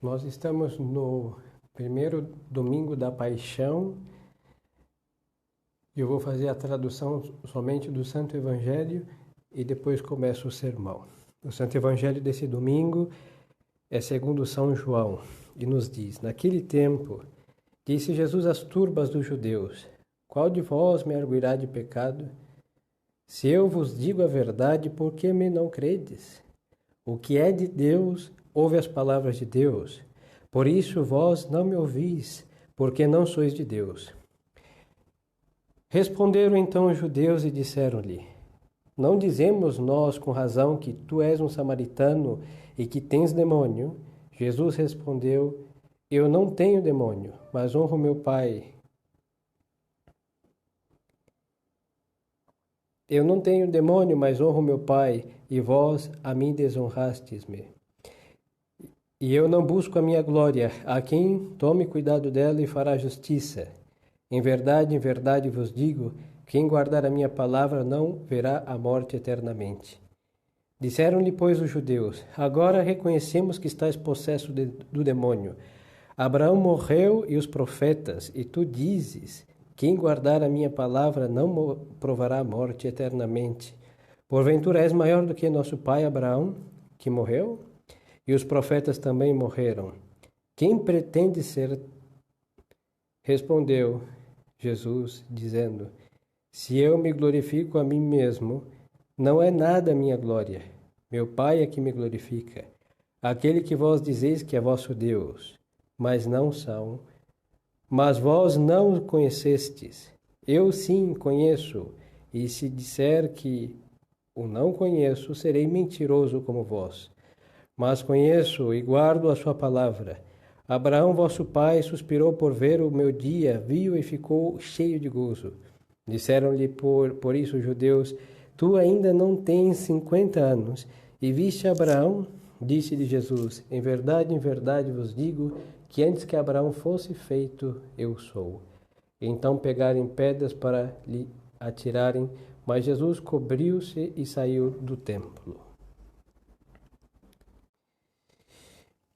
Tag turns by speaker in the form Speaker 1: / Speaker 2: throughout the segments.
Speaker 1: Nós estamos no primeiro domingo da Paixão e eu vou fazer a tradução somente do Santo Evangelho e depois começo o sermão. O Santo Evangelho desse domingo é segundo São João e nos diz: Naquele tempo, disse Jesus às turbas dos judeus: Qual de vós me arguirá de pecado? Se eu vos digo a verdade, por que me não credes? O que é de Deus, ouve as palavras de Deus. Por isso vós não me ouvis, porque não sois de Deus. Responderam então os judeus e disseram-lhe: Não dizemos nós com razão que tu és um samaritano e que tens demônio? Jesus respondeu: Eu não tenho demônio, mas honro meu Pai. Eu não tenho demônio, mas honro meu Pai, e vós a mim desonrastes-me. E eu não busco a minha glória, a quem tome cuidado dela e fará justiça. Em verdade vos digo, quem guardar a minha palavra não verá a morte eternamente. Disseram-lhe, pois, os judeus: Agora reconhecemos que estás possesso do demônio. Abraão morreu e os profetas, e tu dizes: Quem guardar a minha palavra não provará a morte eternamente. Porventura és maior do que nosso pai Abraão, que morreu? E os profetas também morreram. Quem pretende ser? Respondeu Jesus, dizendo: Se eu me glorifico a mim mesmo, não é nada a minha glória. Meu Pai é que me glorifica. Aquele que vós dizeis que é vosso Deus, mas não são. Mas vós não o conhecestes. Eu sim conheço, e se disser que o não conheço, serei mentiroso como vós. Mas conheço e guardo a sua palavra. Abraão, vosso pai, suspirou por ver o meu dia, viu e ficou cheio de gozo. Disseram-lhe por isso os judeus: Tu ainda não tens 50 anos, e viste Abraão? Disse-lhe Jesus: em verdade vos digo, que antes que Abraão fosse feito, eu sou. Então pegaram pedras para lhe atirarem, mas Jesus cobriu-se e saiu do templo.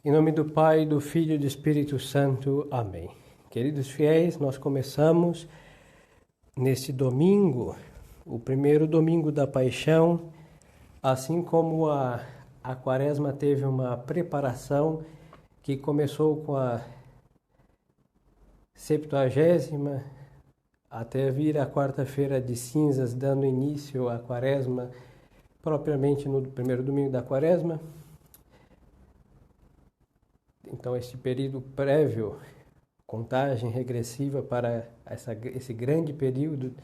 Speaker 1: Em nome do Pai, do Filho e do Espírito Santo. Amém. Queridos fiéis, nós começamos neste domingo, o primeiro domingo da Paixão, assim como a Quaresma teve uma preparação que começou com a 70ª, até vir a quarta-feira de cinzas, dando início à Quaresma, propriamente no primeiro domingo da Quaresma. Então, este período prévio, contagem regressiva para esse grande período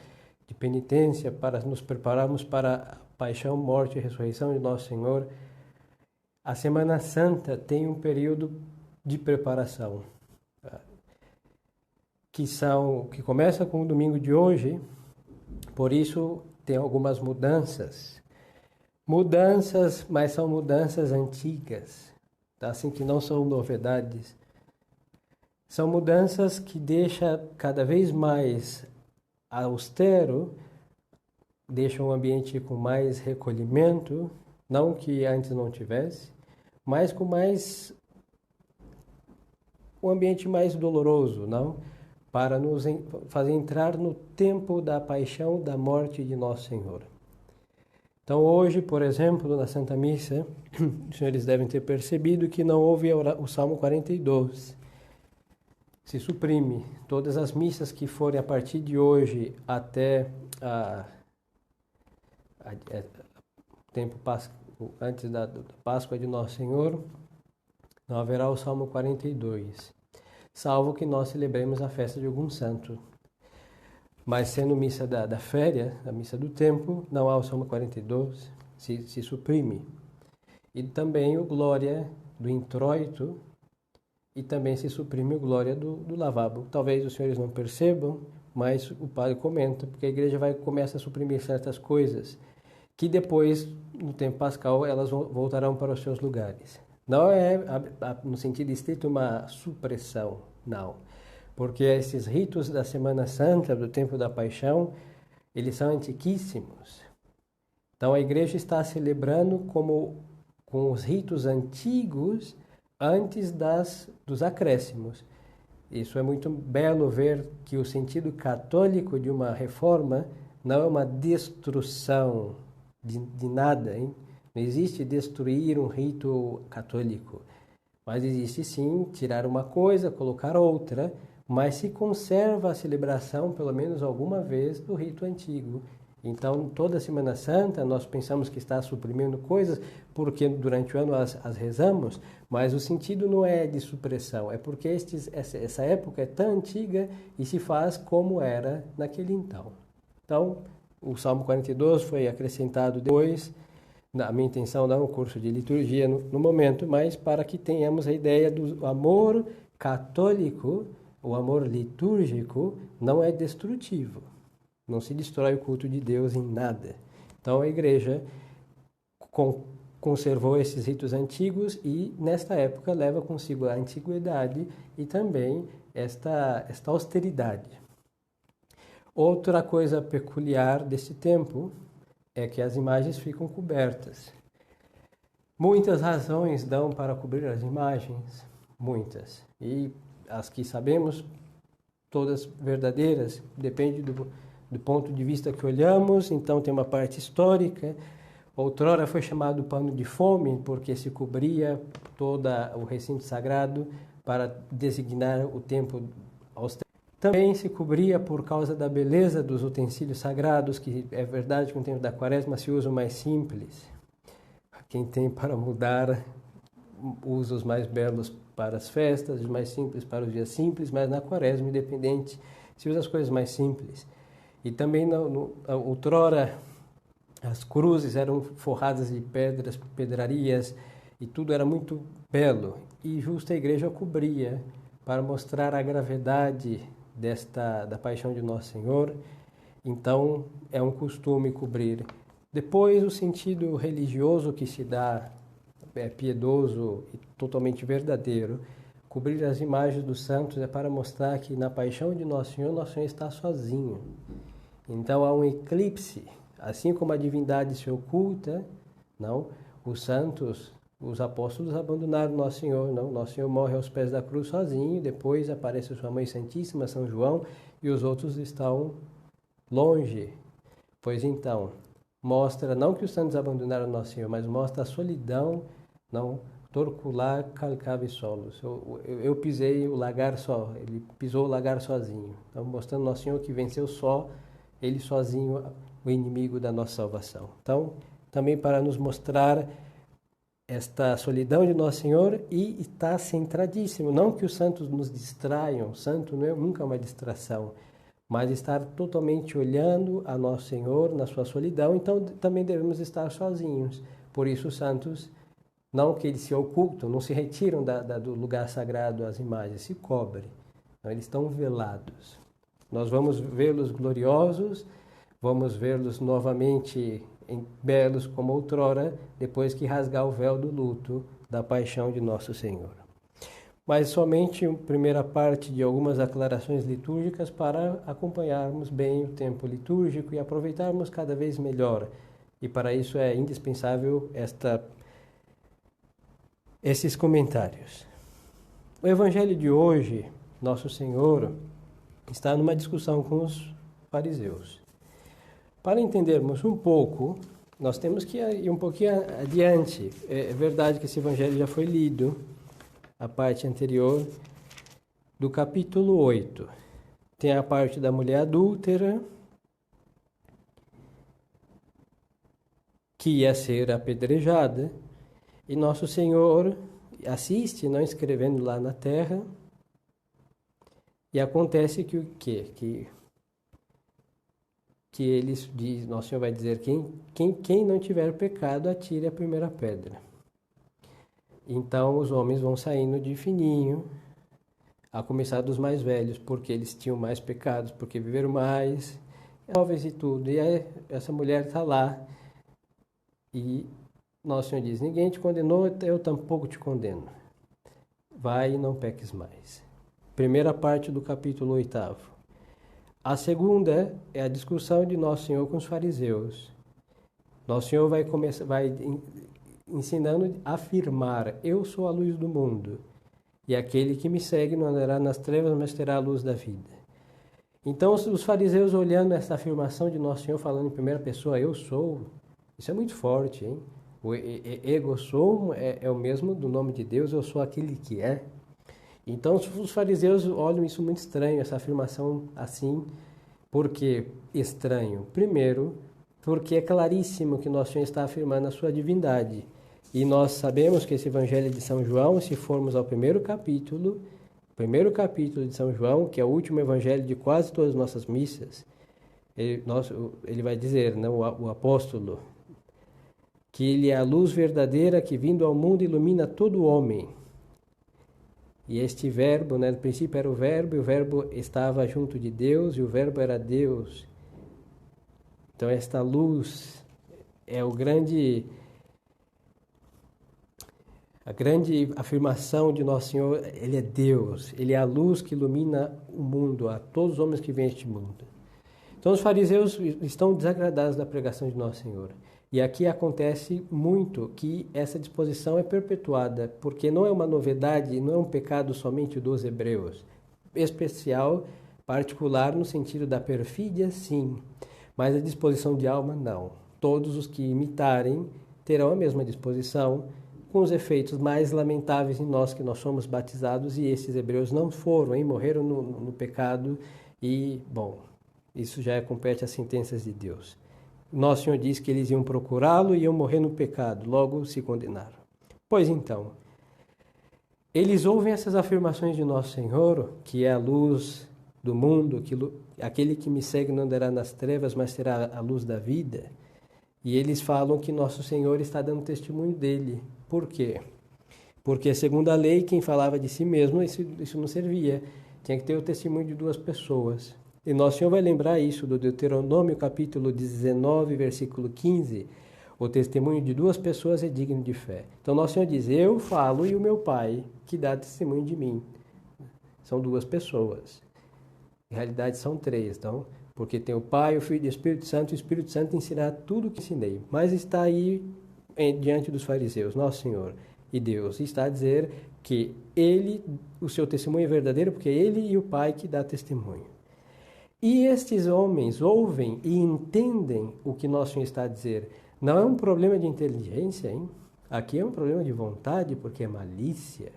Speaker 1: de penitência, para nos prepararmos para a paixão, morte e ressurreição de Nosso Senhor. A Semana Santa tem um período de preparação, que começa com o domingo de hoje, por isso tem algumas mudanças. Mas são mudanças antigas, assim que não são novidades. São mudanças que deixam cada vez mais austero, deixam o ambiente com mais recolhimento, não que antes não tivesse, mas com mais um ambiente mais doloroso, não? Para nos fazer entrar no tempo da paixão, da morte de Nosso Senhor. Então hoje, por exemplo, na Santa Missa, os senhores devem ter percebido que não houve o Salmo 42. Se suprime. Todas as missas que forem a partir de hoje até tempo antes da Páscoa de Nosso Senhor, não haverá o Salmo 42, salvo que nós celebremos a festa de algum santo. Mas sendo missa da féria, a missa do tempo, não há o Salmo 42, se suprime. E também o Glória do introito, e também se suprime o Glória do lavabo. Talvez os senhores não percebam, mas o padre comenta, porque a igreja começa a suprimir certas coisas, que depois, no tempo pascal, elas voltarão para os seus lugares. Não é, no sentido estrito, uma supressão, não. Porque esses ritos da Semana Santa, do tempo da Paixão, eles são antiquíssimos. Então a igreja está celebrando com os ritos antigos antes dos acréscimos. Isso é muito belo ver que o sentido católico de uma reforma não é uma destruição de nada, hein? Não existe destruir um rito católico, mas existe sim tirar uma coisa, colocar outra, mas se conserva a celebração, pelo menos alguma vez, do rito antigo. Então, toda Semana Santa, nós pensamos que está suprimindo coisas, porque durante o ano as rezamos, mas o sentido não é de supressão, é porque essa época é tão antiga e se faz como era naquele então. Então, o Salmo 42 foi acrescentado depois. A minha intenção não é um curso de liturgia no momento, mas para que tenhamos a ideia do amor católico, o amor litúrgico não é destrutivo. Não se destrói o culto de Deus em nada. Então a igreja conservou esses ritos antigos e nesta época leva consigo a antiguidade e também esta austeridade. Outra coisa peculiar desse tempo é que as imagens ficam cobertas. Muitas razões dão para cobrir as imagens, muitas. E as que sabemos, todas verdadeiras, depende do ponto de vista que olhamos. Então tem uma parte histórica. Outrora foi chamado pano de fome, porque se cobria todo o recinto sagrado para designar o tempo austero. Também se cobria por causa da beleza dos utensílios sagrados, que é verdade que no tempo da Quaresma se usa o mais simples. Quem tem para mudar usa os mais belos para as festas, os mais simples para os dias simples, mas na Quaresma, independente, se usa as coisas mais simples. E também, outrora, as cruzes eram forradas de pedras, pedrarias, e tudo era muito belo. E justo a igreja cobria para mostrar a gravidade da paixão de Nosso Senhor. Então, é um costume cobrir. Depois, o sentido religioso que se dá, piedoso e totalmente verdadeiro, cobrir as imagens dos santos é para mostrar que na paixão de Nosso Senhor está sozinho. Então, há um eclipse. Assim como a divindade se oculta, não, os santos, os apóstolos abandonaram Nosso Senhor, não, Nosso Senhor morre aos pés da cruz sozinho, depois aparece sua Mãe Santíssima, São João, e os outros estão longe. Pois então, mostra não que os santos abandonaram Nosso Senhor, mas mostra a solidão, não, torcular calcave solos. Eu pisei o lagar só, ele pisou o lagar sozinho. Então, mostrando Nosso Senhor que venceu só, ele sozinho, o inimigo da nossa salvação. Então, também para nos mostrar esta solidão de Nosso Senhor, e está centradíssimo. Não que os santos nos distraiam, santo não é nunca uma distração, mas estar totalmente olhando a Nosso Senhor na sua solidão. Então, também devemos estar sozinhos. Por isso, os santos, não que eles se ocultam, não se retiram do lugar sagrado as imagens, se cobrem. Então, eles estão velados. Nós vamos vê-los gloriosos, vamos vê-los novamente belos como outrora, depois que rasgar o véu do luto da paixão de Nosso Senhor. Mas somente a primeira parte de algumas aclarações litúrgicas para acompanharmos bem o tempo litúrgico e aproveitarmos cada vez melhor. E para isso é indispensável esses comentários. O Evangelho de hoje, Nosso Senhor está numa discussão com os fariseus. Para entendermos um pouco, nós temos que ir um pouquinho adiante. É verdade que esse evangelho já foi lido, a parte anterior do capítulo 8. Tem a parte da mulher adúltera, que ia ser apedrejada, e Nosso Senhor assiste, não escrevendo lá na terra, e acontece que o quê? Que eles diz, Nosso Senhor vai dizer, quem não tiver pecado, atire a primeira pedra. Então os homens vão saindo de fininho, a começar dos mais velhos, porque eles tinham mais pecados, porque viveram mais, jovens e tudo. E aí, essa mulher está lá, e Nosso Senhor diz, ninguém te condenou, eu tampouco te condeno. Vai e não peques mais. Primeira parte do capítulo 8. A segunda é a discussão de Nosso Senhor com os fariseus. Nosso Senhor vai ensinando a afirmar: eu sou a luz do mundo, e aquele que me segue não andará nas trevas, mas terá a luz da vida. Então, os fariseus, olhando essa afirmação de Nosso Senhor, falando em primeira pessoa: eu sou, isso é muito forte, hein? O ego sum é o mesmo do nome de Deus, eu sou aquele que é. Então, os fariseus olham isso muito estranho, essa afirmação assim. Por que estranho? Primeiro, porque é claríssimo que Nosso Senhor está afirmando a sua divindade. E nós sabemos que esse Evangelho de São João, se formos ao primeiro capítulo de São João, que é o último evangelho de quase todas as nossas missas, ele vai dizer, né, o apóstolo, que ele é a luz verdadeira que vindo ao mundo ilumina todo homem. E este verbo, né, no princípio era o verbo, e o verbo estava junto de Deus, e o verbo era Deus. Então esta luz é a grande afirmação de Nosso Senhor. Ele é Deus, Ele é a luz que ilumina o mundo, a todos os homens que vêm a este mundo. Então os fariseus estão desagradados da pregação de Nosso Senhor. E aqui acontece muito que essa disposição é perpetuada, porque não é uma novidade, não é um pecado somente dos hebreus. Especial, particular no sentido da perfídia, sim, mas a disposição de alma, não. Todos os que imitarem terão a mesma disposição, com os efeitos mais lamentáveis em nós, que nós somos batizados, e esses hebreus não foram, hein? Morreram no pecado, e, bom, isso já compete às sentenças de Deus. Nosso Senhor disse que eles iam procurá-lo e iam morrer no pecado, logo se condenaram. Pois então, eles ouvem essas afirmações de Nosso Senhor, que é a luz do mundo, que aquele que me segue não andará nas trevas, mas terá a luz da vida. E eles falam que Nosso Senhor está dando testemunho dele. Por quê? Porque, segundo a lei, quem falava de si mesmo, isso não servia. Tinha que ter o testemunho de duas pessoas. E Nosso Senhor vai lembrar isso do Deuteronômio, capítulo 19, versículo 15. O testemunho de duas pessoas é digno de fé. Então, Nosso Senhor diz: eu falo e o meu Pai, que dá testemunho de mim. São duas pessoas. Em realidade, são três, então, porque tem o Pai, o Filho e o Espírito Santo ensinará tudo o que ensinei. Mas está aí diante dos fariseus, Nosso Senhor e Deus, e está a dizer que o seu testemunho é verdadeiro, porque é Ele e o Pai que dá testemunho. E estes homens ouvem e entendem o que Nosso Senhor está a dizer. Não é um problema de inteligência, hein? Aqui é um problema de vontade, porque é malícia.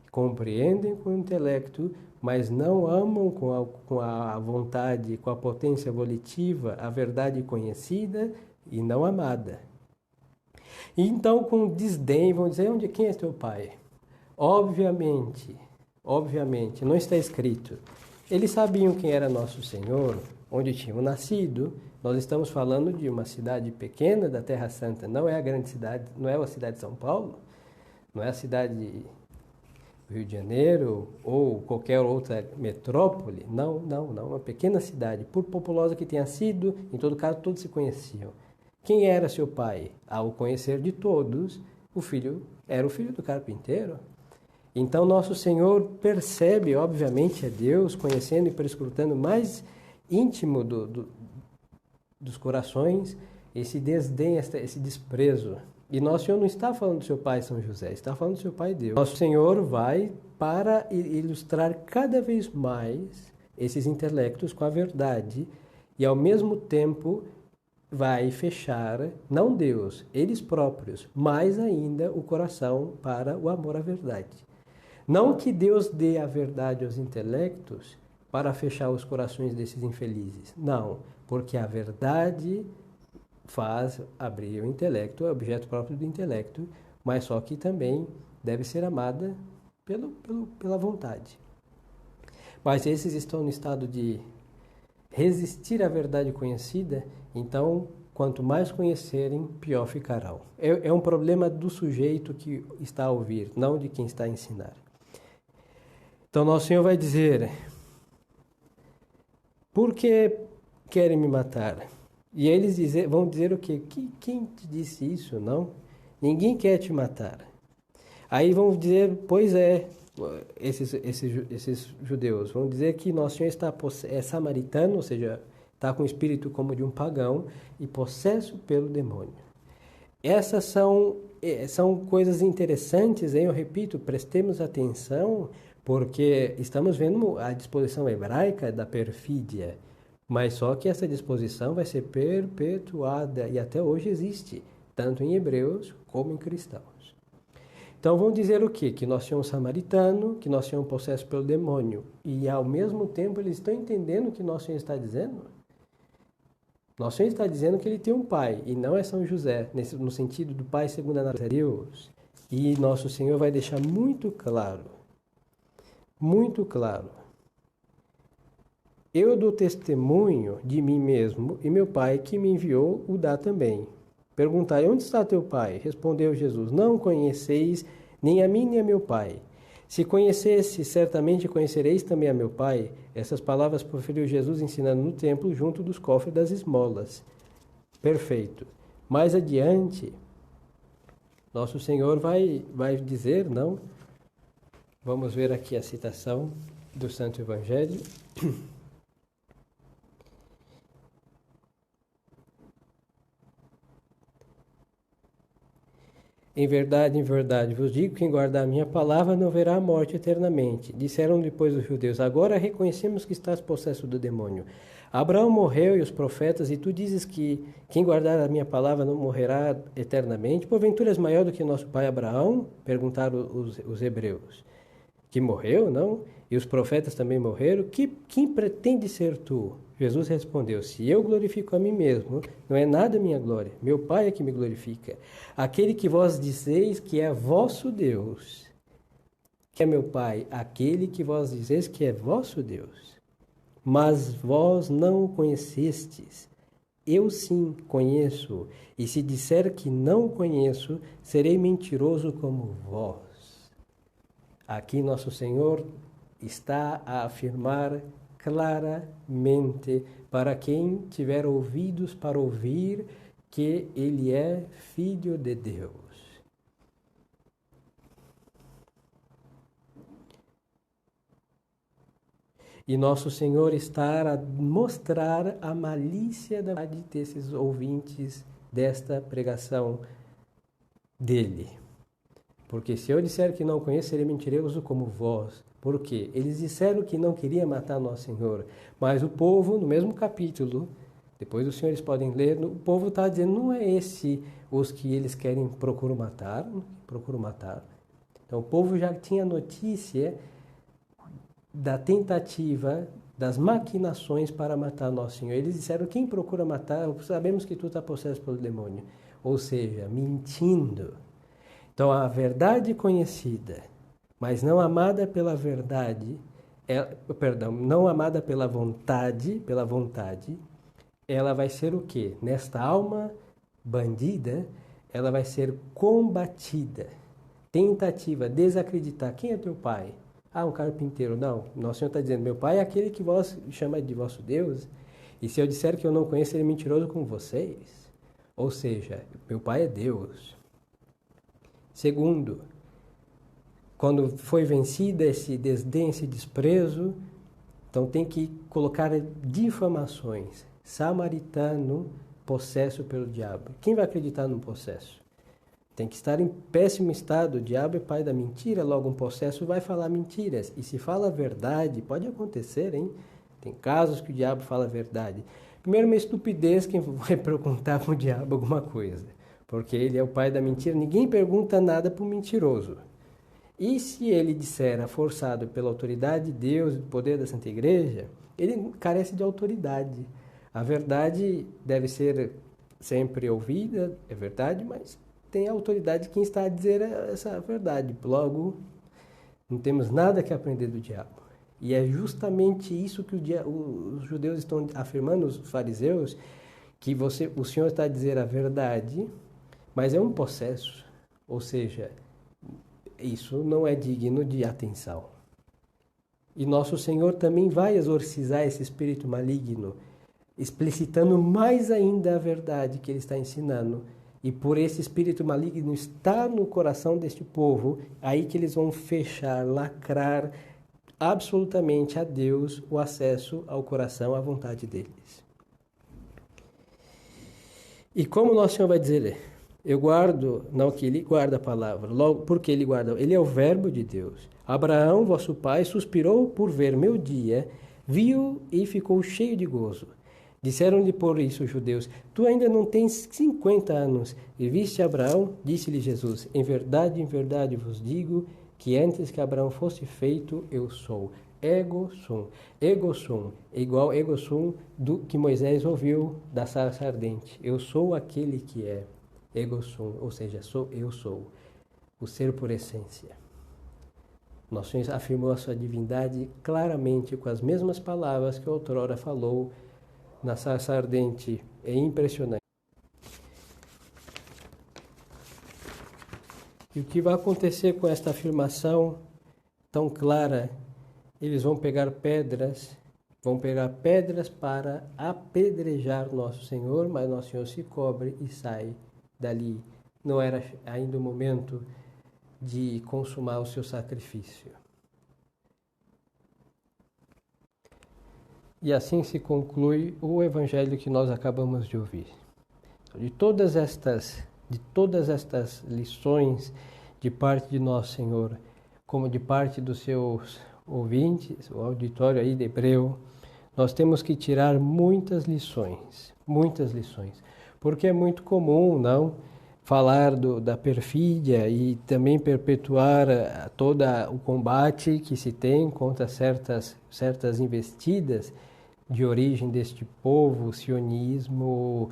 Speaker 1: Compreendem com o intelecto, mas não amam com a vontade, com a potência volitiva, a verdade conhecida e não amada. E então, com desdém, vão dizer: quem é teu pai? Obviamente, não está escrito. Eles sabiam quem era Nosso Senhor, onde tinham nascido. Nós estamos falando de uma cidade pequena da Terra Santa, não é a grande cidade, não é a cidade de São Paulo, não é a cidade do Rio de Janeiro ou qualquer outra metrópole. Não, uma pequena cidade, por populosa que tenha sido, em todo caso todos se conheciam. Quem era seu pai? Ao conhecer de todos, era o filho do carpinteiro. Então, Nosso Senhor percebe, obviamente, é Deus, conhecendo e perscrutando mais íntimo dos corações, esse desdém, esse desprezo. E Nosso Senhor não está falando do seu pai São José, está falando do seu pai Deus. Nosso Senhor vai para ilustrar cada vez mais esses intelectos com a verdade e, ao mesmo tempo, vai fechar, não Deus, eles próprios, mais ainda o coração para o amor à verdade. Não que Deus dê a verdade aos intelectos para fechar os corações desses infelizes. Não, porque a verdade faz abrir o intelecto, é objeto próprio do intelecto, mas só que também deve ser amada pela vontade. Mas esses estão no estado de resistir à verdade conhecida, então, quanto mais conhecerem, pior ficarão. É um problema do sujeito que está a ouvir, não de quem está a ensinar. Então, Nosso Senhor vai dizer: por que querem me matar? E eles vão dizer o quê? Quem te disse isso? Não? Ninguém quer te matar. Aí vão dizer: pois é, esses judeus vão dizer que Nosso Senhor é samaritano, ou seja, está com o espírito como de um pagão e possesso pelo demônio. Essas são coisas interessantes, hein? Eu repito, prestemos atenção, porque estamos vendo a disposição hebraica da perfídia, mas só que essa disposição vai ser perpetuada e até hoje existe, tanto em hebreus como em cristãos. Então vão dizer o quê? Que nós tínhamos um samaritano, que nós tínhamos possesso pelo demônio, e ao mesmo tempo eles estão entendendo o que nosso Senhor está dizendo? Nosso Senhor está dizendo que ele tem um pai, e não é São José, no sentido do pai segundo a natureza de Deus. E nosso Senhor vai deixar muito claro, eu dou testemunho de mim mesmo, e meu pai que me enviou o dá também. Perguntai, onde está teu pai? Respondeu Jesus, não conheceis nem a mim nem a meu pai. Se conhecesse, certamente conhecereis também a meu pai. Essas palavras proferiu Jesus ensinando no templo, junto dos cofres das esmolas. Perfeito. Mais adiante, nosso Senhor vai dizer, não? Vamos ver aqui a citação do Santo Evangelho. Em verdade vos digo, quem guardar a minha palavra não verá a morte eternamente. Disseram depois os judeus, agora reconhecemos que estás possesso do demônio. Abraão morreu e os profetas, e tu dizes que quem guardar a minha palavra não morrerá eternamente? Porventura és maior do que nosso pai Abraão? Perguntaram os hebreus. Que morreu, não? E os profetas também morreram? Quem pretende ser tu? Jesus respondeu, se eu glorifico a mim mesmo, não é nada minha glória, meu Pai é que me glorifica. Aquele que vós dizeis que é vosso Deus, que é meu Pai, aquele que vós dizeis que é vosso Deus. Mas vós não o conhecestes, eu sim conheço, e se disser que não o conheço, serei mentiroso como vós. Aqui nosso Senhor está a afirmar claramente para quem tiver ouvidos para ouvir que ele é filho de Deus. E nosso Senhor está a mostrar a malícia desses ouvintes desta pregação dele. Porque se eu disser que não conheço, serei mentiroso como vós. Por quê? Eles disseram que não queriam matar nosso Senhor. Mas o povo, no mesmo capítulo, depois os senhores podem ler, o povo está dizendo, não é esse os que eles querem, procuram matar. Então o povo já tinha notícia da tentativa, das maquinações para matar nosso Senhor. Eles disseram, quem procura matar, sabemos que tu está possesso pelo demônio. Ou seja, mentindo. Então, a verdade conhecida, mas não amada pela verdade, não amada pela vontade, ela vai ser o quê? Nesta alma bandida, ela vai ser combatida. Tentativa, desacreditar. Quem é teu pai? Ah, um carpinteiro. Não, nosso Senhor está dizendo, meu pai é aquele que vós chama de vosso Deus, e se eu disser que eu não conheço, ele é mentiroso com vocês. Ou seja, meu pai é Deus. Segundo, quando foi vencida esse desdém, esse desprezo, então tem que colocar difamações. Samaritano, possesso pelo diabo. Quem vai acreditar no possesso? Tem que estar em péssimo estado. O diabo é pai da mentira, logo um possesso vai falar mentiras. E se fala a verdade, pode acontecer, hein? Tem casos que o diabo fala a verdade. Primeiro, uma estupidez quem vai perguntar para o diabo alguma coisa. Porque ele é o pai da mentira, ninguém pergunta nada para o mentiroso. E se ele disser, forçado pela autoridade de Deus e do poder da Santa Igreja, ele carece de autoridade. A verdade deve ser sempre ouvida, é verdade, mas tem a autoridade quem está a dizer essa verdade. Logo, não temos nada que aprender do diabo. E é justamente isso que os judeus estão afirmando, os fariseus, que o Senhor está a dizer a verdade, mas é um possesso, ou seja, isso não é digno de atenção. E nosso Senhor também vai exorcizar esse espírito maligno, explicitando mais ainda a verdade que ele está ensinando. E por esse espírito maligno estar no coração deste povo, aí que eles vão fechar, lacrar absolutamente a Deus o acesso ao coração, à vontade deles. E como nosso Senhor vai dizer, Eu guardo, não que ele guarda a palavra, logo porque ele guarda, ele é o verbo de Deus. Abraão, vosso pai, suspirou por ver meu dia, viu e ficou cheio de gozo. Disseram-lhe por isso os judeus: Tu ainda não tens 50 anos, e viste Abraão? Disse-lhe Jesus: em verdade vos digo que antes que Abraão fosse feito, eu sou. Ego sum, igual ego sum do que Moisés ouviu da sarça ardente. Eu sou aquele que é. Ego sum, ou seja, eu sou, o ser por essência. Nosso Senhor afirmou a sua divindade claramente com as mesmas palavras que outrora falou na sarça ardente. É impressionante. E o que vai acontecer com esta afirmação tão clara? Eles vão pegar pedras para apedrejar Nosso Senhor, mas Nosso Senhor se cobre e sai dali. Não era ainda o momento de consumar o seu sacrifício. E assim se conclui o evangelho que nós acabamos de ouvir. De todas estas lições de parte de Nosso Senhor, como de parte dos seus ouvintes, o auditório aí de Hebreu, nós temos que tirar muitas lições, porque é muito comum, não, falar da perfídia e também perpetuar todo o combate que se tem contra certas investidas de origem deste povo, sionismo,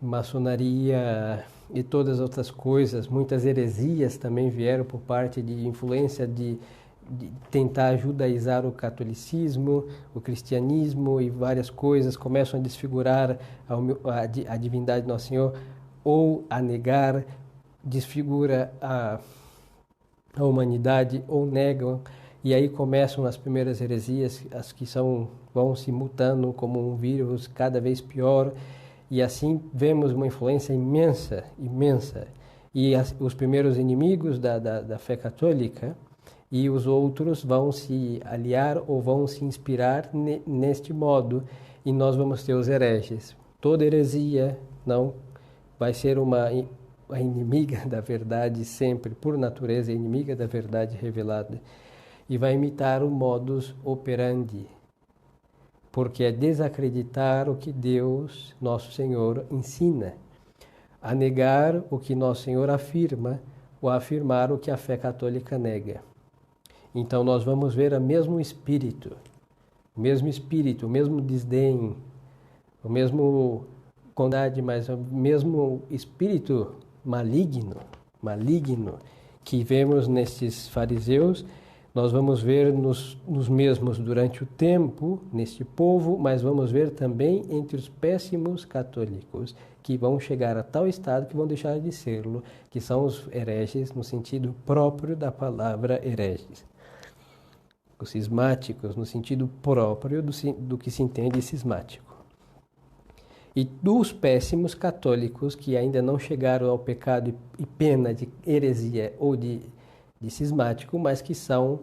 Speaker 1: maçonaria e todas as outras coisas. Muitas heresias também vieram por parte de influência de tentar judaizar o catolicismo, o cristianismo, e várias coisas começam a desfigurar a divindade de Nosso Senhor, ou a negar, desfigura a humanidade, ou negam, e aí começam as primeiras heresias, as que vão se mutando como um vírus cada vez pior, e assim vemos uma influência imensa, e os primeiros inimigos da fé católica e os outros vão se aliar ou vão se inspirar neste modo, e nós vamos ter os hereges. Toda heresia não vai ser a inimiga da verdade sempre, por natureza, inimiga da verdade revelada, e vai imitar o modus operandi, porque é desacreditar o que Deus, Nosso Senhor, ensina, a negar o que Nosso Senhor afirma, ou a afirmar o que a fé católica nega. Então nós vamos ver o mesmo espírito, o mesmo desdém, o mesmo bondade, mas o mesmo espírito maligno que vemos nestes fariseus, nós vamos ver nos mesmos durante o tempo, neste povo, mas vamos ver também entre os péssimos católicos, que vão chegar a tal estado que vão deixar de serlo, que são os hereges no sentido próprio da palavra hereges. Os cismáticos no sentido próprio do que se entende cismático. E dos péssimos católicos que ainda não chegaram ao pecado e pena de heresia ou de cismático, mas que são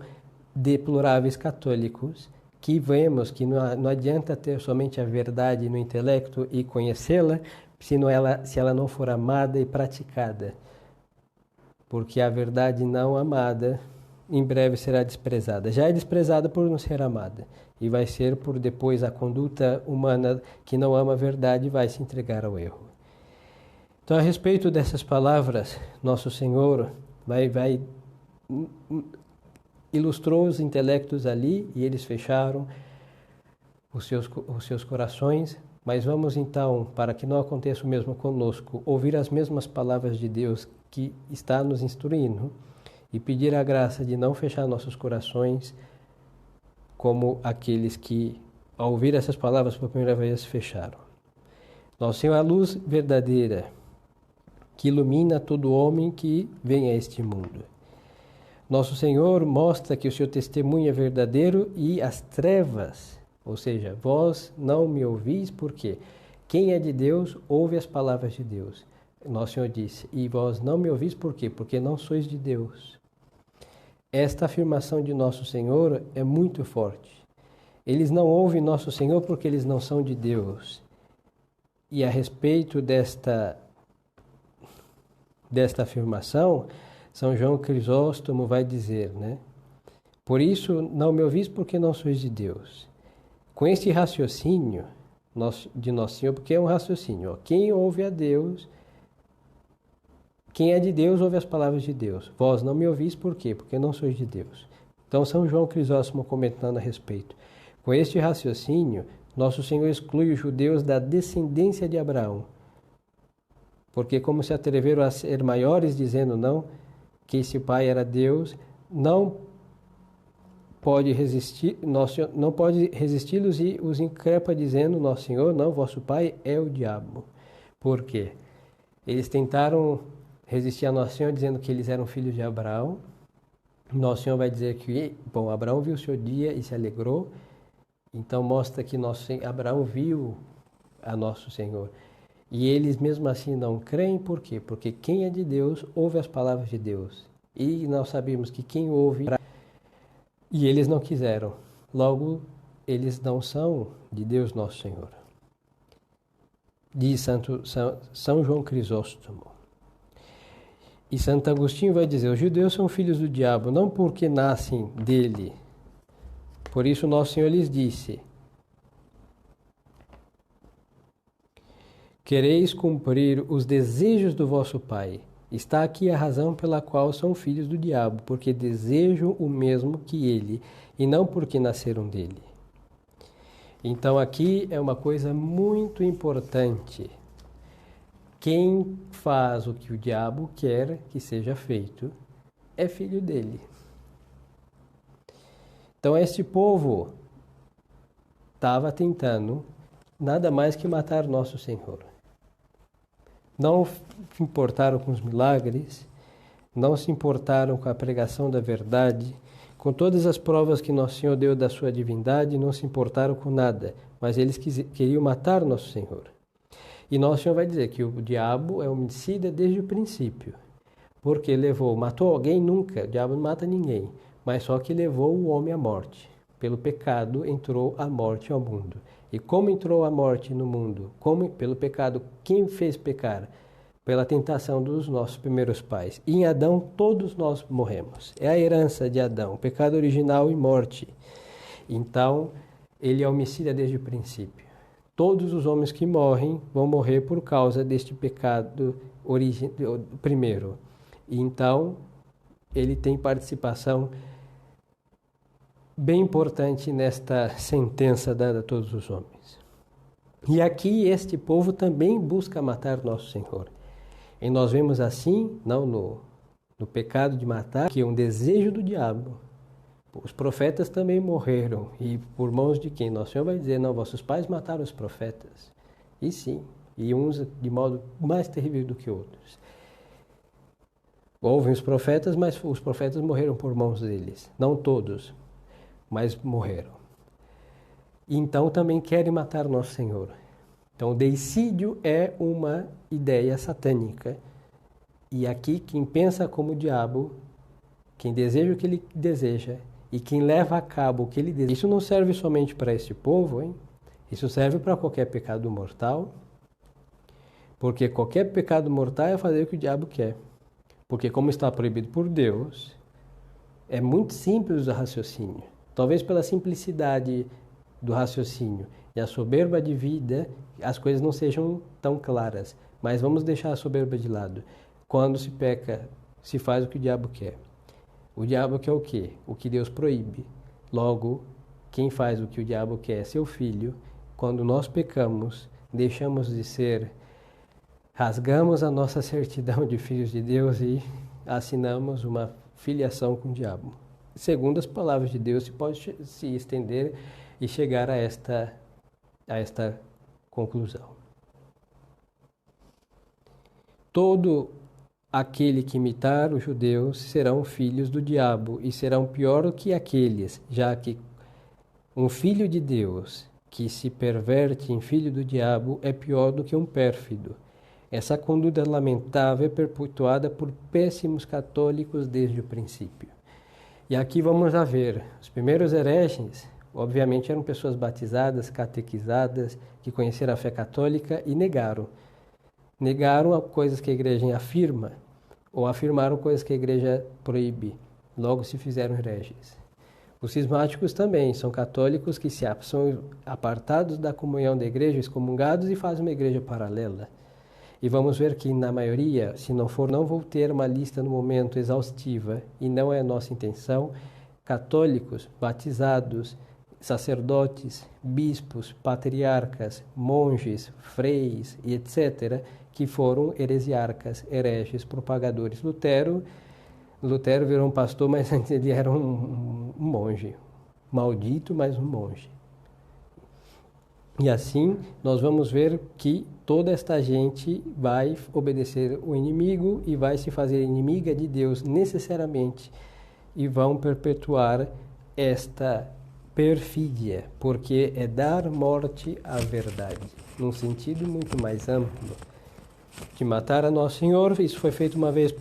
Speaker 1: deploráveis católicos, que vemos que não adianta ter somente a verdade no intelecto e conhecê-la, se ela não for amada e praticada. Porque a verdade não amada em breve será desprezada. Já é desprezada por não ser amada. E vai ser por depois a conduta humana que não ama a verdade vai se entregar ao erro. Então, a respeito dessas palavras, Nosso Senhor ilustrou os intelectos ali e eles fecharam os seus corações. Mas vamos então, para que não aconteça o mesmo conosco, ouvir as mesmas palavras de Deus que está nos instruindo e pedir a graça de não fechar nossos corações como aqueles que, ao ouvir essas palavras pela primeira vez, fecharam. Nosso Senhor é a luz verdadeira que ilumina todo homem que vem a este mundo. Nosso Senhor mostra que o seu testemunho é verdadeiro e as trevas, ou seja, vós não me ouvis, porque quem é de Deus ouve as palavras de Deus. Nosso Senhor disse, e vós não me ouvis por quê? Porque não sois de Deus. Esta afirmação de Nosso Senhor é muito forte. Eles não ouvem Nosso Senhor porque eles não são de Deus. E a respeito desta desta afirmação, São João Crisóstomo vai dizer, né? Por isso não me ouvis porque não sois de Deus. Com este raciocínio de Nosso Senhor, porque é um raciocínio, ó, quem ouve a Deus, quem é de Deus ouve as palavras de Deus. Vós não me ouvis por quê? Porque não sois de Deus. Então São João Crisóstomo comentando a respeito. Com este raciocínio, Nosso Senhor exclui os judeus da descendência de Abraão. Porque como se atreveram a ser maiores dizendo não, que esse pai era Deus, não pode resisti-los e os increpa dizendo, Nosso Senhor, não, vosso pai é o diabo. Por quê? Eles tentaram resistir a Nosso Senhor dizendo que eles eram filhos de Abraão. Nosso Senhor vai dizer que, bom, Abraão viu o seu dia e se alegrou. Então mostra que Abraão viu a Nosso Senhor. E eles mesmo assim não creem, por quê? Porque quem é de Deus ouve as palavras de Deus. E nós sabemos que quem ouve... E eles não quiseram. Logo, eles não são de Deus Nosso Senhor. Diz São João Crisóstomo. E Santo Agostinho vai dizer, os judeus são filhos do diabo, não porque nascem dele. Por isso Nosso Senhor lhes disse, quereis cumprir os desejos do vosso pai. Está aqui a razão pela qual são filhos do diabo, porque desejam o mesmo que ele, e não porque nasceram dele. Então aqui é uma coisa muito importante. Quem faz o que o diabo quer que seja feito é filho dele. Então este povo estava tentando nada mais que matar nosso Senhor. Não se importaram com os milagres, não se importaram com a pregação da verdade, com todas as provas que Nosso Senhor deu da sua divindade, não se importaram com nada, mas eles queriam matar Nosso Senhor. E Nosso Senhor vai dizer que o diabo é homicida desde o princípio, porque matou alguém nunca, o diabo não mata ninguém, mas só que levou o homem à morte. Pelo pecado entrou a morte ao mundo. E como entrou a morte no mundo? Pelo pecado, quem fez pecar? Pela tentação dos nossos primeiros pais. E em Adão, todos nós morremos. É a herança de Adão, pecado original e morte. Então, ele é homicida desde o princípio. Todos os homens que morrem vão morrer por causa deste pecado primeiro. E então, ele tem participação bem importante nesta sentença dada a todos os homens. E aqui este povo também busca matar Nosso Senhor. E nós vemos assim, não no pecado de matar, que é um desejo do diabo. Os profetas também morreram. E por mãos de quem? Nosso Senhor vai dizer, não, vossos pais mataram os profetas. E sim, e uns de modo mais terrível do que outros. Houve os profetas, mas os profetas morreram por mãos deles. Não todos, mas morreram. Então também querem matar Nosso Senhor. Então o deicídio é uma ideia satânica. E aqui quem pensa como o diabo, quem deseja o que ele deseja e quem leva a cabo o que ele deseja. Isso não serve somente para este povo, hein? Isso serve para qualquer pecado mortal. Porque qualquer pecado mortal é fazer o que o diabo quer. Porque como está proibido por Deus, é muito simples o raciocínio. Talvez pela simplicidade do raciocínio e a soberba de vida, as coisas não sejam tão claras. Mas vamos deixar a soberba de lado. Quando se peca, se faz o que o diabo quer. O diabo quer o quê? O que Deus proíbe. Logo, quem faz o que o diabo quer é seu filho. Quando nós pecamos, deixamos de ser, rasgamos a nossa certidão de filhos de Deus e assinamos uma filiação com o diabo. Segundo as palavras de Deus, se pode se estender e chegar a esta conclusão. Todo aquele que imitar os judeus serão filhos do diabo e serão pior do que aqueles, já que um filho de Deus que se perverte em filho do diabo é pior do que um pérfido. Essa conduta lamentável é perpetuada por péssimos católicos desde o princípio. E aqui vamos a ver, os primeiros hereges, obviamente eram pessoas batizadas, catequizadas, que conheceram a fé católica e negaram. Negaram coisas que a igreja afirma. ou afirmaram coisas que a igreja proíbe, logo se fizeram hereges. Os cismáticos também são católicos que são apartados da comunhão da igreja, excomungados e fazem uma igreja paralela. E vamos ver que, na maioria, se não for, não vou ter uma lista no momento exaustiva, e não é nossa intenção, católicos, batizados, sacerdotes, bispos, patriarcas, monges, freis e etc., que foram heresiarcas, hereges, propagadores. Lutero virou um pastor, mas antes ele era um monge, maldito, mas um monge. E assim nós vamos ver que toda esta gente vai obedecer o inimigo e vai se fazer inimiga de Deus necessariamente e vão perpetuar esta perfídia, porque é dar morte à verdade, num sentido muito mais amplo. De matar a Nosso Senhor, isso foi feito uma vez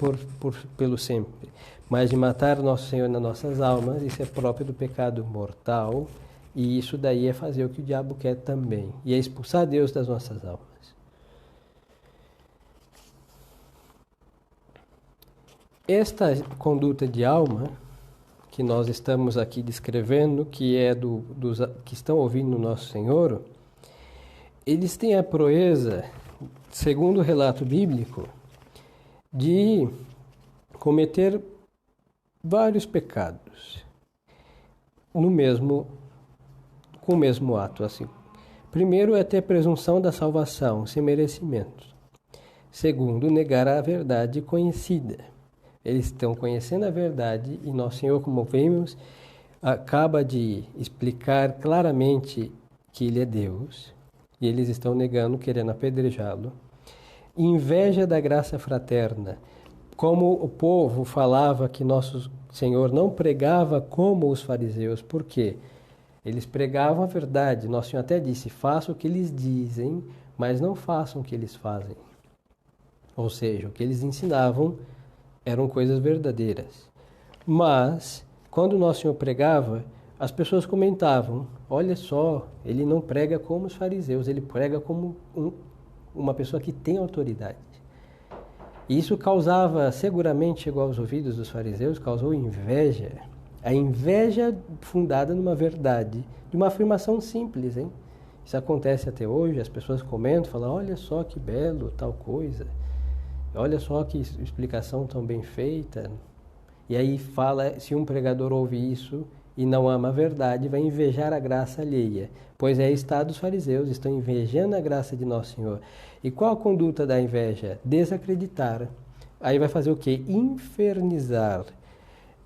Speaker 1: pelo sempre, mas de matar Nosso Senhor nas nossas almas, isso é próprio do pecado mortal. E isso daí é fazer o que o diabo quer também. E é expulsar Deus das nossas almas. Esta conduta de alma, que nós estamos aqui descrevendo, que é dos que estão ouvindo o Nosso Senhor, eles têm a proeza, segundo o relato bíblico, de cometer vários pecados com o mesmo ato, assim. Primeiro é ter presunção da salvação, sem merecimento. Segundo, negar a verdade conhecida. Eles estão conhecendo a verdade e Nosso Senhor, como vimos, acaba de explicar claramente que Ele é Deus e eles estão negando, querendo apedrejá-lo. Inveja da graça fraterna. Como o povo falava que Nosso Senhor não pregava como os fariseus, por quê? Eles pregavam a verdade. Nosso Senhor até disse, façam o que eles dizem, mas não façam o que eles fazem. Ou seja, o que eles ensinavam eram coisas verdadeiras. Mas, quando Nosso Senhor pregava, as pessoas comentavam, olha só, ele não prega como os fariseus, ele prega como uma pessoa que tem autoridade. E isso causava, seguramente chegou aos ouvidos dos fariseus, causou inveja. A inveja fundada numa verdade, de uma afirmação simples, hein? Isso acontece até hoje, as pessoas comentam, falam, olha só que belo tal coisa, olha só que explicação tão bem feita. E aí fala, se um pregador ouve isso e não ama a verdade, vai invejar a graça alheia. Pois é estado dos fariseus, estão invejando a graça de Nosso Senhor. E qual a conduta da inveja? Desacreditar. Aí vai fazer o quê? Infernizar.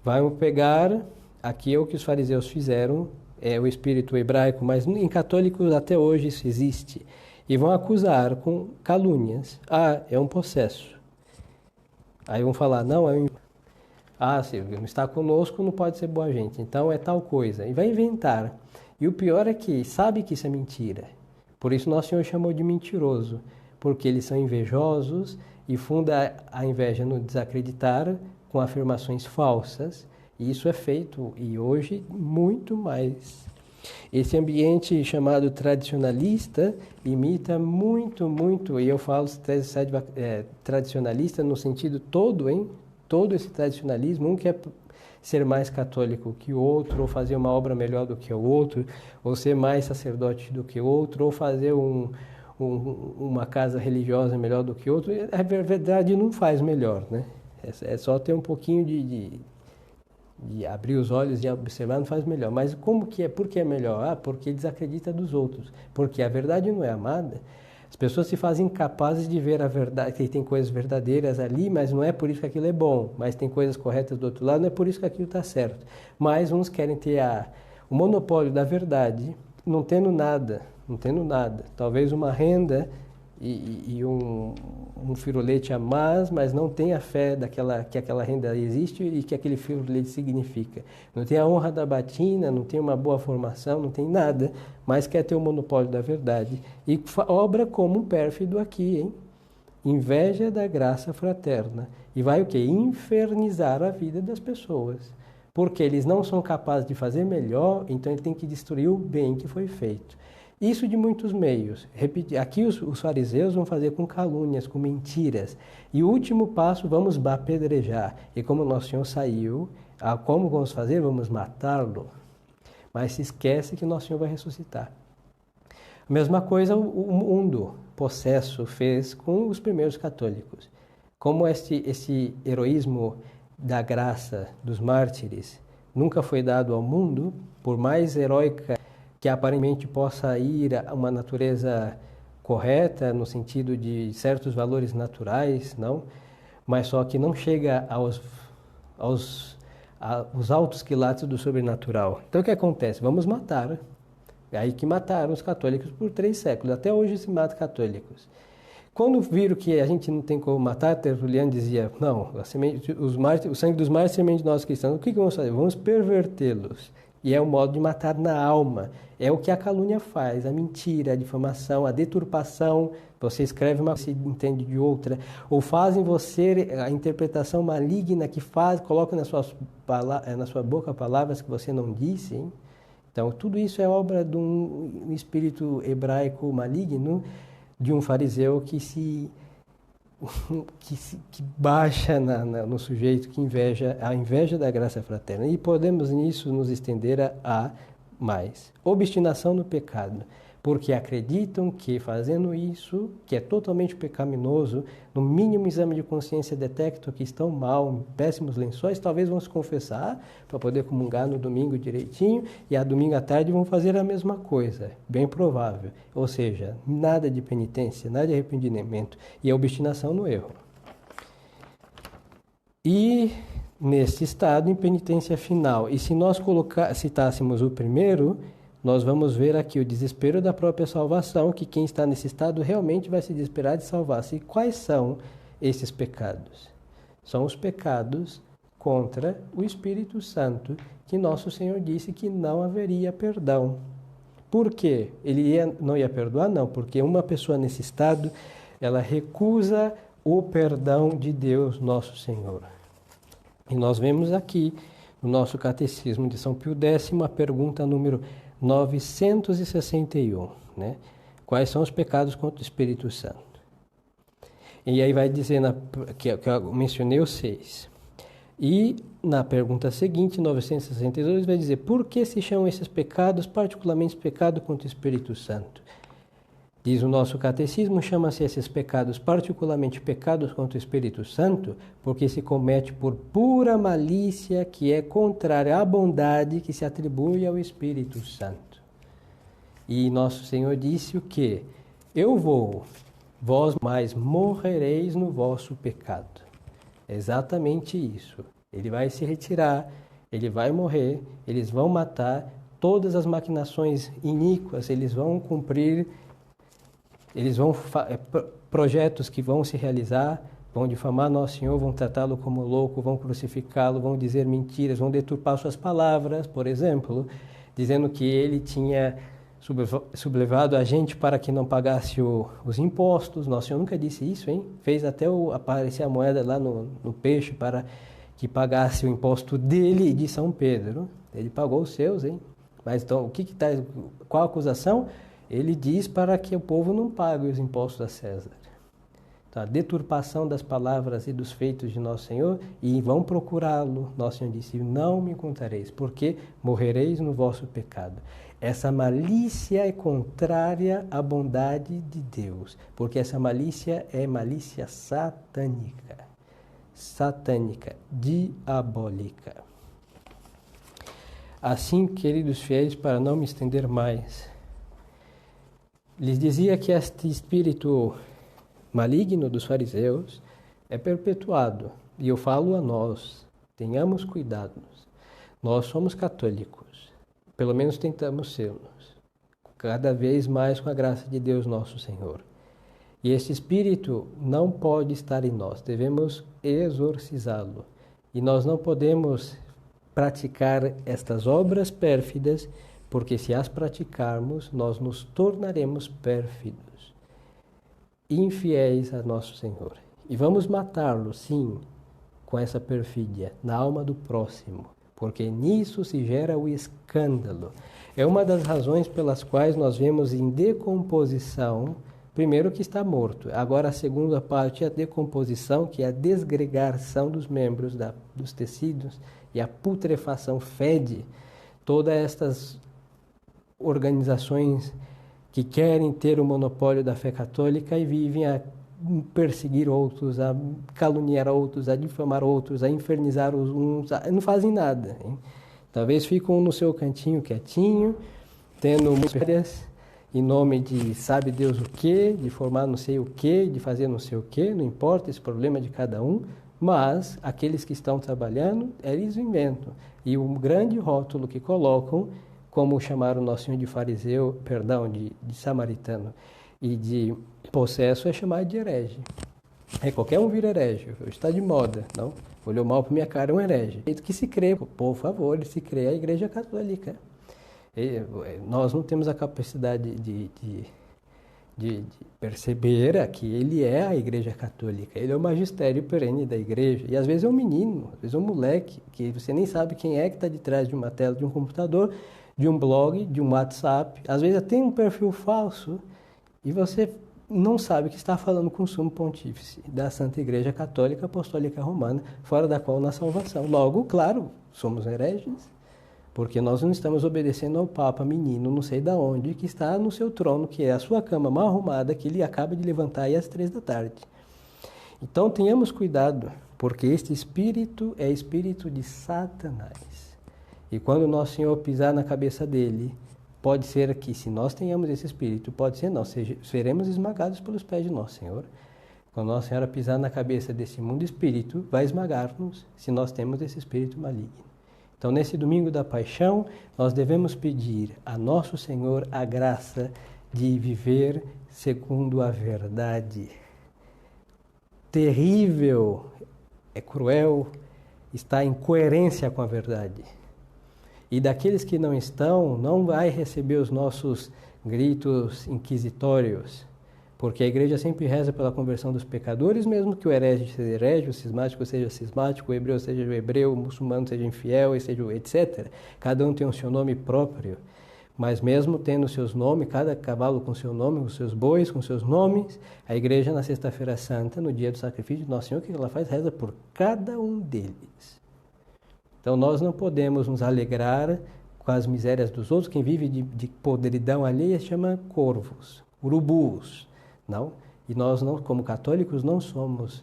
Speaker 1: Vamos pegar, aqui é o que os fariseus fizeram, é o espírito hebraico, mas em católicos até hoje isso existe. E vão acusar com calúnias. Ah, é um possesso. Aí vão falar, não, se não está conosco, não pode ser boa gente. Então é tal coisa. E vai inventar. E o pior é que sabe que isso é mentira. Por isso Nosso Senhor chamou de mentiroso. Porque eles são invejosos e funda a inveja no desacreditar, com afirmações falsas, e isso é feito, e hoje, muito mais. Esse ambiente chamado tradicionalista imita muito, e eu falo tradicionalista no sentido todo, hein? Todo esse tradicionalismo, um quer ser mais católico que o outro, ou fazer uma obra melhor do que o outro, ou ser mais sacerdote do que o outro, ou fazer uma casa religiosa melhor do que o outro. A verdade não faz melhor, né? É só ter um pouquinho de abrir os olhos e observar, não faz melhor. Mas como que é? Por que é melhor? Porque desacredita dos outros. Porque a verdade não é amada. As pessoas se fazem incapazes de ver a verdade, que tem coisas verdadeiras ali, mas não é por isso que aquilo é bom. Mas tem coisas corretas do outro lado, não é por isso que aquilo está certo. Mas uns querem ter o monopólio da verdade, não tendo nada. Talvez uma renda e um firulete a mais, mas não tem a fé que aquela renda existe e que aquele firulete significa. Não tem a honra da batina, não tem uma boa formação, não tem nada, mas quer ter o monopólio da verdade. E obra como um pérfido aqui, hein? Inveja da graça fraterna. E vai o quê? Infernizar a vida das pessoas. Porque eles não são capazes de fazer melhor, então ele tem que destruir o bem que foi feito. Isso de muitos meios. Aqui os fariseus vão fazer com calúnias, com mentiras. E o último passo, vamos apedrejar. E como Nosso Senhor saiu, como vamos fazer? Vamos matá-lo. Mas se esquece que Nosso Senhor vai ressuscitar. A mesma coisa o mundo possesso fez com os primeiros católicos. Como esse heroísmo da graça dos mártires nunca foi dado ao mundo, por mais heróica que aparentemente possa ir a uma natureza correta, no sentido de certos valores naturais, não? Mas só que não chega aos altos quilates do sobrenatural. Então o que acontece? Vamos matar. É aí que mataram os católicos por 3 séculos. Até hoje se mata católicos. Quando viram que a gente não tem como matar, Tertuliano dizia, não, o sangue dos mártires é semente de nós cristãos. O que vamos fazer? Vamos pervertê-los. E é o modo de matar na alma. É o que a calúnia faz, a mentira, a difamação, a deturpação. Você escreve uma, você entende de outra. Ou fazem você a interpretação maligna que coloca na sua boca palavras que você não disse. Hein? Então, tudo isso é obra de um espírito hebraico maligno, de um fariseu que baixa no sujeito, a inveja da graça fraterna. E podemos nisso nos estender a mais. Obstinação no pecado. Porque acreditam que fazendo isso, que é totalmente pecaminoso, no mínimo exame de consciência detectam que estão mal, em péssimos lençóis, talvez vão se confessar para poder comungar no domingo direitinho, e a domingo à tarde vão fazer a mesma coisa, bem provável. Ou seja, nada de penitência, nada de arrependimento, e a obstinação no erro. E neste estado, impenitência final. E se nós citássemos o primeiro, nós vamos ver aqui o desespero da própria salvação, que quem está nesse estado realmente vai se desesperar de salvar-se. E quais são esses pecados? São os pecados contra o Espírito Santo, que nosso Senhor disse que não haveria perdão. Por quê? Ele não ia perdoar? Não, porque uma pessoa nesse estado, ela recusa o perdão de Deus, nosso Senhor. E nós vemos aqui, no nosso Catecismo de São Pio X, a pergunta número 961, né? Quais são os pecados contra o Espírito Santo? E aí vai dizer, que eu mencionei os 6. E na pergunta seguinte, 962, vai dizer, por que se chamam esses pecados, particularmente pecado contra o Espírito Santo? Diz o nosso catecismo, chama-se esses pecados particularmente pecados contra o Espírito Santo, porque se comete por pura malícia que é contrária à bondade que se atribui ao Espírito Santo. E nosso Senhor disse o quê? Eu vou, vós mais morrereis no vosso pecado. É exatamente isso. Ele vai se retirar, ele vai morrer, eles vão matar todas as maquinações iníquas, eles vão cumprir. Eles vão projetos que vão se realizar, vão difamar Nosso Senhor, vão tratá-lo como louco, vão crucificá-lo, vão dizer mentiras, vão deturpar suas palavras, por exemplo, dizendo que ele tinha sublevado a gente para que não pagasse os impostos. Nosso Senhor nunca disse isso, hein? Fez até aparecer a moeda lá no peixe para que pagasse o imposto dele e de São Pedro. Ele pagou os seus, hein? Mas então, qual a acusação? Ele diz para que o povo não pague os impostos a César. Então, a deturpação das palavras e dos feitos de Nosso Senhor, e vão procurá-lo. Nosso Senhor disse, não me encontrareis, porque morrereis no vosso pecado. Essa malícia é contrária à bondade de Deus, porque essa malícia é malícia satânica, diabólica. Assim, queridos fiéis, para não me estender mais, lhes dizia que este espírito maligno dos fariseus é perpetuado. E eu falo a nós, tenhamos cuidado. Nós somos católicos, pelo menos tentamos sermos, cada vez mais com a graça de Deus nosso Senhor. E esse espírito não pode estar em nós, devemos exorcizá-lo. E nós não podemos praticar estas obras pérfidas, porque se as praticarmos, nós nos tornaremos pérfidos, infiéis a nosso Senhor. E vamos matá-lo, sim, com essa perfídia, na alma do próximo, porque nisso se gera o escândalo. É uma das razões pelas quais nós vemos em decomposição, primeiro que está morto, agora a segunda parte é a decomposição, que é a desgregação dos membros dos tecidos, e a putrefação fede todas estas organizações que querem ter o monopólio da fé católica e vivem a perseguir outros, a caluniar outros, a difamar outros, a infernizar os uns, não fazem nada, hein? Talvez ficam no seu cantinho quietinho, tendo muitas em nome de sabe Deus o quê, de formar não sei o quê, de fazer não sei o quê, não importa esse problema de cada um, mas aqueles que estão trabalhando, eles inventam. E o grande rótulo que colocam, como chamaram o Nosso Senhor de fariseu, de samaritano e de possesso, é chamado de herege. Qualquer um vira herege, hoje está de moda, não? Olhou mal para minha cara, é um herege. E que se crê, por favor, se crê a Igreja Católica. Nós não temos a capacidade de perceber que ele é a Igreja Católica, ele é o magistério perene da Igreja, e às vezes é um menino, às vezes é um moleque, que você nem sabe quem é que está de trás de uma tela de um computador, de um blog, de um WhatsApp, às vezes tem um perfil falso, e você não sabe que está falando com o sumo pontífice da Santa Igreja Católica Apostólica Romana, fora da qual não há salvação. Logo, claro, somos hereges, porque nós não estamos obedecendo ao Papa menino, não sei de onde, que está no seu trono, que é a sua cama mal arrumada, que ele acaba de levantar aí às 3 da tarde. Então tenhamos cuidado, porque este espírito é espírito de Satanás. E quando o Nosso Senhor pisar na cabeça dele, pode ser que, se nós tenhamos esse espírito, pode ser não, seremos esmagados pelos pés de Nosso Senhor. Quando Nossa Senhora pisar na cabeça desse mundo espírito, vai esmagar-nos, se nós temos esse espírito maligno. Então, nesse domingo da paixão, nós devemos pedir a Nosso Senhor a graça de viver segundo a verdade. Terrível, é cruel, está em coerência com a verdade. E daqueles que não estão, não vai receber os nossos gritos inquisitórios, porque a Igreja sempre reza pela conversão dos pecadores, mesmo que o herege seja herege, o cismático seja cismático, o hebreu seja o hebreu, o muçulmano seja infiel, seja etc. Cada um tem o seu nome próprio, mas mesmo tendo seus nomes, cada cavalo com seu nome, os seus bois com seus nomes, a Igreja na Sexta-feira Santa, no dia do sacrifício de Nosso Senhor, o que ela faz? Reza por cada um deles. Então nós não podemos nos alegrar com as misérias dos outros. Quem vive de podridão alheia se chama corvos, urubus. Não? E nós, não, como católicos, não somos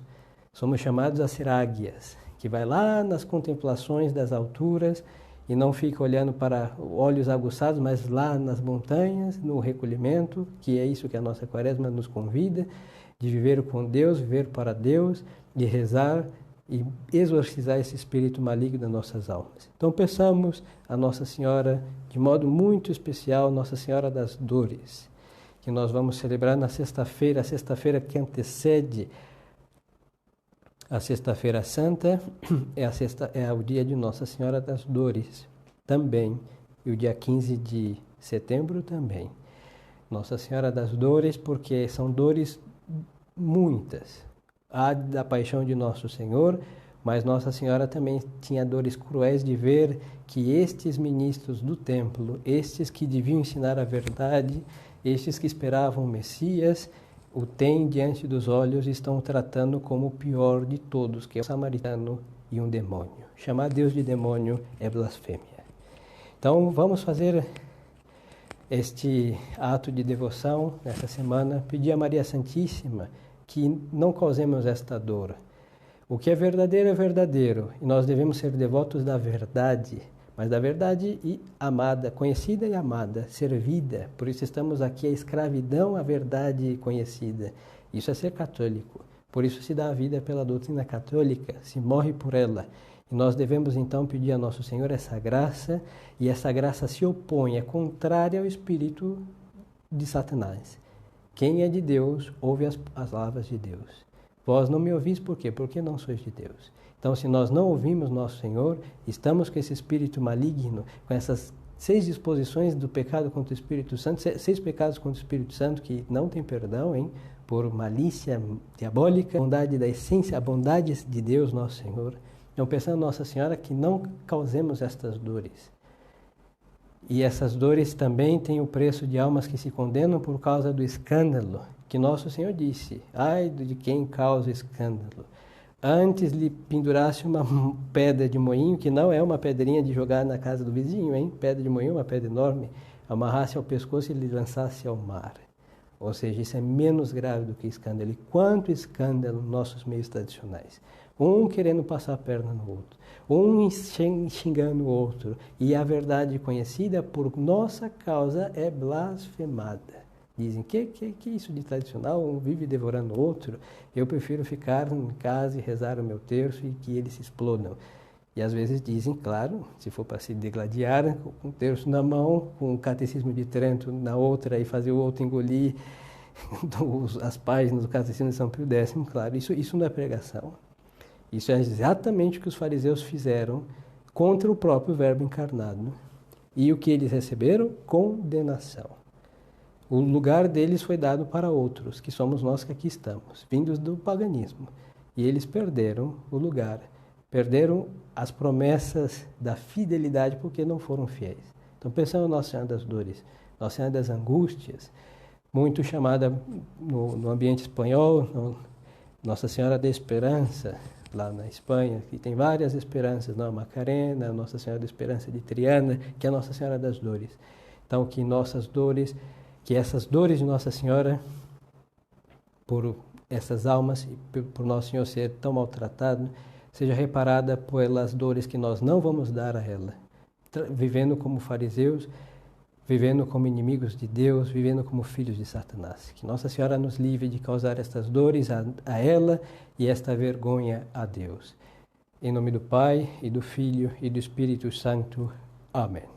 Speaker 1: chamados a ser águias, que vai lá nas contemplações das alturas e não fica olhando para olhos aguçados, mas lá nas montanhas, no recolhimento, que é isso que a nossa quaresma nos convida, de viver com Deus, viver para Deus, de rezar e exorcizar esse espírito maligno das nossas almas. Então peçamos a Nossa Senhora, de modo muito especial, Nossa Senhora das Dores, que nós vamos celebrar na sexta-feira, a sexta-feira que antecede a Sexta-feira Santa, é o dia de Nossa Senhora das Dores também, e o dia 15 de setembro também. Nossa Senhora das Dores, porque são dores muitas. Há da paixão de Nosso Senhor, mas Nossa Senhora também tinha dores cruéis de ver que estes ministros do templo, estes que deviam ensinar a verdade, estes que esperavam o Messias, o têm diante dos olhos e estão tratando como o pior de todos, que é um samaritano e um demônio. Chamar Deus de demônio é blasfêmia. Então vamos fazer este ato de devoção nessa semana, pedir a Maria Santíssima que não causemos esta dor. O que é verdadeiro, e nós devemos ser devotos da verdade, mas da verdade e amada, conhecida e amada, servida. Por isso estamos aqui, a escravidão à verdade conhecida. Isso é ser católico. Por isso se dá a vida pela doutrina católica, se morre por ela. E nós devemos então pedir a Nosso Senhor essa graça, e essa graça se opõe, é contrária ao espírito de Satanás. Quem é de Deus, ouve as palavras de Deus. Vós não me ouvis por quê? Porque não sois de Deus. Então, se nós não ouvimos Nosso Senhor, estamos com esse espírito maligno, com essas 6 disposições do pecado contra o Espírito Santo, 6 pecados contra o Espírito Santo que não tem perdão, hein? Por malícia diabólica, a bondade da essência, a bondade de Deus, Nosso Senhor. Então, pensando Nossa Senhora, que não causemos estas dores. E essas dores também têm o preço de almas que se condenam por causa do escândalo, que Nosso Senhor disse, ai de quem causa escândalo. Antes lhe pendurasse uma pedra de moinho, que não é uma pedrinha de jogar na casa do vizinho, hein? Pedra de moinho, uma pedra enorme, amarrasse ao pescoço e lhe lançasse ao mar. Ou seja, isso é menos grave do que escândalo. E quanto escândalo nos nossos meios tradicionais. Um querendo passar a perna no outro, um xingando o outro. E a verdade conhecida por nossa causa é blasfemada. Dizem, que isso de tradicional? Um vive devorando o outro. Eu prefiro ficar em casa e rezar o meu terço e que eles se explodam. E às vezes dizem, claro, se for para se degladiar, com um terço na mão, com o catecismo de Trento na outra e fazer o outro engolir as páginas do catecismo de São Pio X, claro, isso não é pregação. Isso é exatamente o que os fariseus fizeram contra o próprio Verbo encarnado. E o que eles receberam? Condenação. O lugar deles foi dado para outros, que somos nós que aqui estamos, vindos do paganismo. E eles perderam o lugar, perderam as promessas da fidelidade porque não foram fiéis. Então, pensando em Nossa Senhora das Dores, Nossa Senhora das Angústias, muito chamada no ambiente espanhol, Nossa Senhora da Esperança, lá na Espanha, que tem várias esperanças, não? Macarena, Nossa Senhora da Esperança de Triana, que é a Nossa Senhora das Dores. Então, que essas dores de Nossa Senhora, por essas almas e por Nosso Senhor ser tão maltratado, seja reparada pelas dores que nós não vamos dar a ela, vivendo como fariseus, vivendo como inimigos de Deus, vivendo como filhos de Satanás. Que Nossa Senhora nos livre de causar estas dores a ela e esta vergonha a Deus. Em nome do Pai, e do Filho, e do Espírito Santo. Amém.